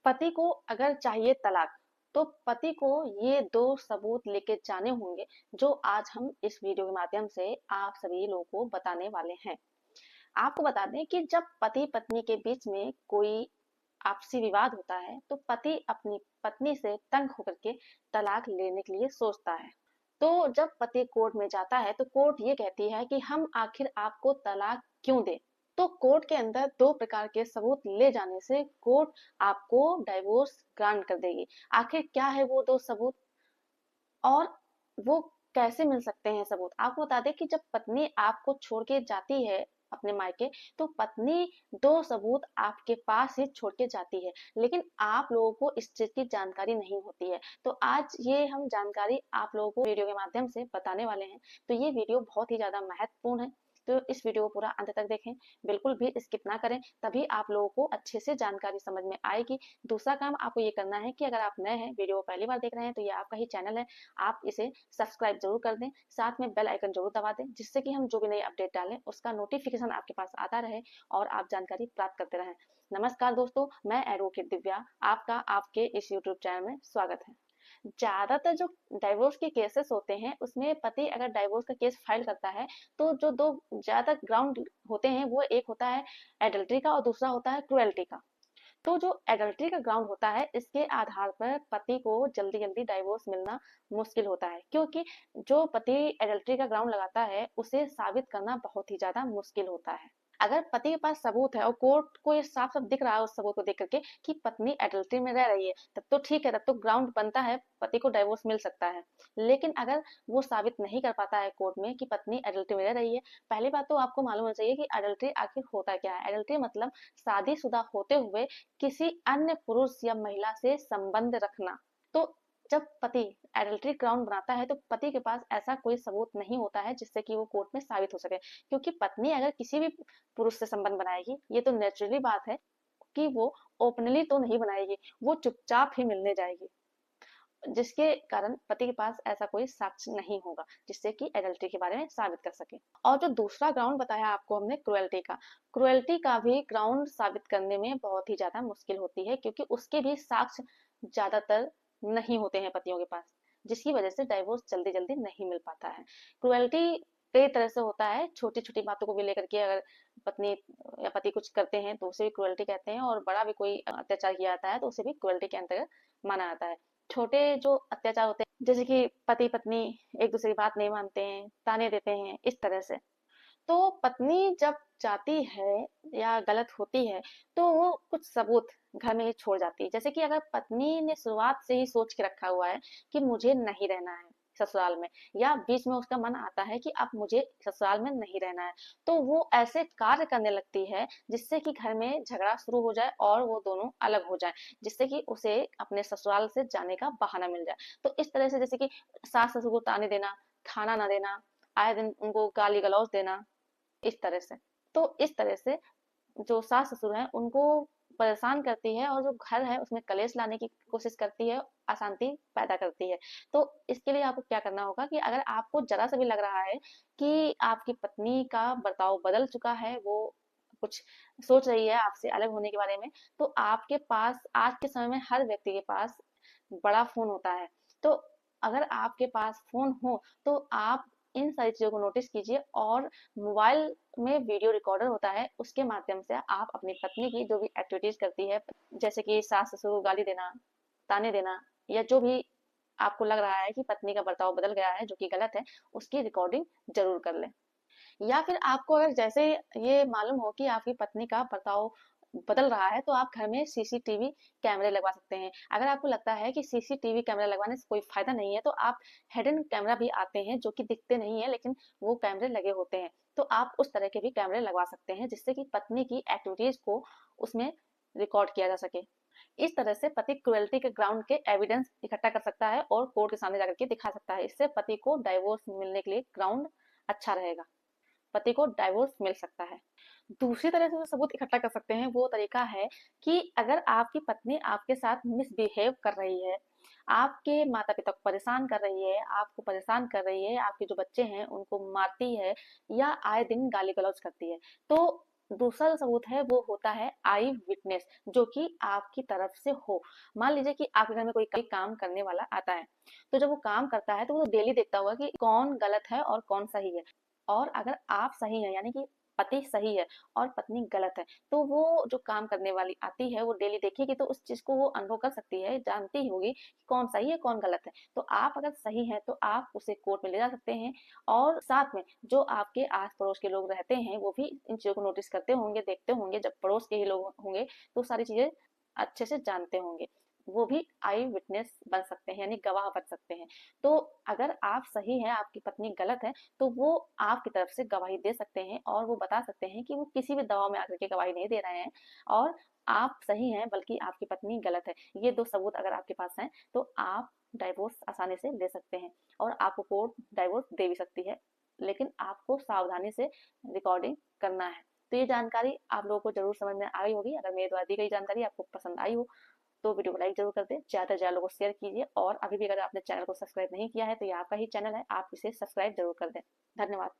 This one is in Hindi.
पति को अगर चाहिए तलाक, तो पति को ये 2 सबूत लेके जाने होंगे, जो आज हम इस वीडियो के माध्यम से आप सभी लोगों को बताने वाले हैं। आपको बता दें कि जब पति-पत्नी के बीच में कोई आपसी विवाद होता है, तो पति अपनी पत्नी से तंग होकर के तलाक लेने के लिए सोचता है। तो जब पति कोर्ट में जाता है, तो कोर्ट ये कहती है कि हम आखिर आपको तलाक क्यों दें? तो कोर्ट के अंदर 2 प्रकार के सबूत ले जाने से कोर्ट आपको डाइवोर्स ग्रांट कर देगी। आखिर क्या है वो 2 सबूत और वो कैसे मिल सकते हैं सबूत? आपको बता दें कि जब पत्नी आपको छोड़ के जाती है अपने मायके, तो पत्नी 2 सबूत आपके पास ही छोड़ के जाती है, लेकिन आप लोगों को इस चीज़ की जानकारी नहीं होती है। तो आज ये हम जानकारी आप लोगों को वीडियो के माध्यम से बताने वाले हैं। तो ये वीडियो बहुत ही ज़्यादा महत्वपूर्ण है, तो इस वीडियो को पूरा अंत तक देखें, बिल्कुल भी स्किप ना करें, तभी आप लोगों को अच्छे से जानकारी समझ में आएगी। दूसरा काम आपको ये करना है कि अगर आप नए हैं, वीडियो को पहली बार देख रहे हैं, तो ये आपका ही चैनल है, आप इसे सब्सक्राइब जरूर कर दें, साथ में बेल आइकन जरूर दबा दें, जिससे कि हम जो भी नई अपडेट डालें उसका नोटिफिकेशन आपके पास आता रहे और आप जानकारी प्राप्त करते रहें। नमस्कार दोस्तों, मैं एडवोकेट दिव्या, आपका आपके इस यूट्यूब चैनल में स्वागत है। ज्यादातर जो डाइवोर्स के केसेस होते हैं, उसमें पति अगर डाइवोर्स का केस फाइल करता है, तो जो 2 ज्यादातर ग्राउंड होते हैं, वो एक होता है एडल्ट्री का और दूसरा होता है क्रुएल्टी का। तो जो एडल्ट्री का ग्राउंड होता है, इसके आधार पर पति को जल्दी जल्दी डाइवोर्स मिलना मुश्किल होता है, क्योंकि जो पति एडल्ट्री का ग्राउंड लगाता है, उसे साबित करना बहुत ही ज्यादा मुश्किल होता है। अगर पति के पास सबूत है और कोर्ट को ये साफ साफ दिख रहा है उस सबूत को देख करके कि पत्नी एडल्ट्री में रह रही है, तब तो ठीक है, तब तो ग्राउंड बनता है, पति को डाइवोर्स मिल सकता है। लेकिन अगर वो साबित नहीं कर पाता है कोर्ट में कि पत्नी एडल्ट्री में रह रही है, पहली बात तो आपको मालूम होना चाहिए कि एडल्ट्री आखिर होता क्या है। एडल्ट्री मतलब शादीशुदा होते हुए किसी अन्य पुरुष या महिला से संबंध रखना। तो जब पति एडल्ट्री ग्राउंड बनाता है, तो पति के पास ऐसा कोई सबूत नहीं होता है जिससे कि वो कोर्ट में साबित हो सके, क्योंकि पत्नी अगर किसी भी पुरुष से संबंध बनाएगी, ये तो नेचुरली बात है कि वो ओपनली तो नहीं बनाएगी, वो चुपचाप ही मिलने जाएगी, जिसके कारण पति के पास ऐसा कोई साक्ष्य नहीं होगा जिससे कि एडल्ट्री के बारे में साबित कर सके। और जो दूसरा ग्राउंड बताया आपको हमने क्रुएल्टी का भी ग्राउंड साबित करने में बहुत ही ज्यादा मुश्किल होती है, क्योंकि उसके भी साक्ष्य ज्यादातर नहीं होते हैं पतियों के पास, जिसकी वजह से डाइवोर्स जल्दी जल्दी नहीं मिल पाता है। क्रुएल्टी कई तरह से होता है, छोटी छोटी बातों को भी लेकर के अगर पत्नी या पति कुछ करते हैं तो उसे भी क्रुएल्टी कहते हैं, और बड़ा भी कोई अत्याचार किया जाता है तो उसे भी क्रुएल्टी के अंतर्गत माना जाता है। छोटे जो अत्याचार होते हैं, जैसे कि पति पत्नी एक दूसरे की बात नहीं मानते हैं, ताने देते हैं, इस तरह से, तो पत्नी जब जाती है या गलत होती है, तो वो कुछ सबूत घर में ही छोड़ जाती है। जैसे कि अगर पत्नी ने शुरुआत से ही सोच के रखा हुआ है कि मुझे नहीं रहना है ससुराल में, या बीच में उसका मन आता है कि अब मुझे ससुराल में नहीं रहना है, तो वो ऐसे कार्य करने लगती है जिससे कि घर में झगड़ा शुरू हो जाए और वो दोनों अलग हो जाए, जिससे कि उसे अपने ससुराल से जाने का बहाना मिल जाए। तो इस तरह से, जैसे कि सास ससुर को ताने देना, खाना ना देना, आए दिन उनको गाली गलौज देना, इस तरह से। तो इस तरह से जो सास ससुर हैं उनको परेशान करती है, और जो घर है उसमें कलेश लाने की कोशिश करती है, अशांति पैदा करती है। तो इसके लिए आपको क्या करना होगा कि अगर आपको जरा सा भी लग रहा है कि आपकी पत्नी का बर्ताव बदल चुका है, वो कुछ सोच रही है आपसे अलग होने के बारे में, तो आपके पास आज के समय में हर व्यक्ति के पास बड़ा फोन होता है। तो अगर आपके पास फोन हो, तो आप इन सारी चीजों को नोटिस कीजिए, और मोबाइल में वीडियो रिकॉर्डर होता है, उसके माध्यम से आप अपनी पत्नी की जो भी एक्टिविटीज करती है, जैसे कि सास ससुर को गाली देना, ताने देना, या जो भी आपको लग रहा है कि पत्नी का बर्ताव बदल गया है जो कि गलत है, उसकी रिकॉर्डिंग जरूर कर लें। या फिर आपको अगर जैसे ये मालूम हो कि आपकी पत्नी का बर्ताव बदल रहा है, तो आप घर में सीसीटीवी कैमरे लगवा सकते हैं। अगर आपको लगता है कि सीसीटीवी कैमरा लगवाने से कोई फायदा नहीं है, तो आप हिडन कैमरा भी आते हैं जो कि दिखते नहीं है, लेकिन वो कैमरे लगे होते हैं, तो आप उस तरह के भी कैमरे लगवा सकते हैं, जिससे कि पत्नी की एक्टिविटीज को उसमें रिकॉर्ड किया जा सके। इस तरह से पति क्रुएल्टी के ग्राउंड के एविडेंस इकट्ठा कर सकता है और कोर्ट के सामने जाकर के दिखा सकता है। इससे पति को डाइवोर्स मिलने के लिए ग्राउंड अच्छा रहेगा, पति को डाइवोर्स मिल सकता है। दूसरी तरह से जो सबूत इकट्ठा कर सकते हैं, वो तरीका है कि अगर आपकी पत्नी आपके साथ मिसबिहेव कर रही है, आपके माता पिता को परेशान कर रही है, आपको परेशान कर रही है, आपके जो बच्चे हैं उनको मारती है, या आए दिन गाली गलौज करती है, तो दूसरा जो सबूत है वो होता है आई विटनेस, जो कि आपकी तरफ से हो। मान लीजिए कि आपके घर में कोई काम करने वाला आता है, तो जब वो काम करता है तो वो डेली देखता होगा कि कौन गलत है और कौन सही है। और अगर आप सही हैं, यानी कि पति सही है और पत्नी गलत है, तो वो जो काम करने वाली आती है वो डेली देखेगी, तो उस चीज को वो अनुभव कर सकती है, जानती ही होगी कि कौन सही है कौन गलत है। तो आप अगर सही हैं तो आप उसे कोर्ट में ले जा सकते हैं, और साथ में जो आपके आस पड़ोस के लोग रहते हैं वो भी इन चीजों को नोटिस करते होंगे, देखते होंगे। जब पड़ोस के ही लोग होंगे तो सारी चीजें अच्छे से जानते होंगे, वो भी आई विटनेस बन सकते हैं, यानी गवाह बन सकते हैं। तो अगर आप सही हैं, आपकी पत्नी गलत है, तो वो आपकी तरफ से गवाही दे सकते हैं, और वो बता सकते हैं कि वो किसी भी दबाव में आकर के गवाही नहीं दे रहे हैं, और आप सही हैं बल्कि आपकी पत्नी गलत है। ये दो सबूत अगर आपके पास हैं तो आप डाइवोर्स आसानी से ले सकते हैं, और आपको कोर्ट डाइवोर्स दे भी सकती है, लेकिन आपको सावधानी से रिकॉर्डिंग करना है। तो ये जानकारी आप लोगों को जरूर समझ में आई होगी। अगर मेरे द्वारा दी गई जानकारी आपको पसंद आई हो तो वीडियो को लाइक जरूर कर दें, ज़्यादा से ज़्यादा लोगों को शेयर कीजिए, और अभी भी अगर आपने चैनल को सब्सक्राइब नहीं किया है तो ये आपका ही चैनल है, आप इसे सब्सक्राइब जरूर कर दें। धन्यवाद।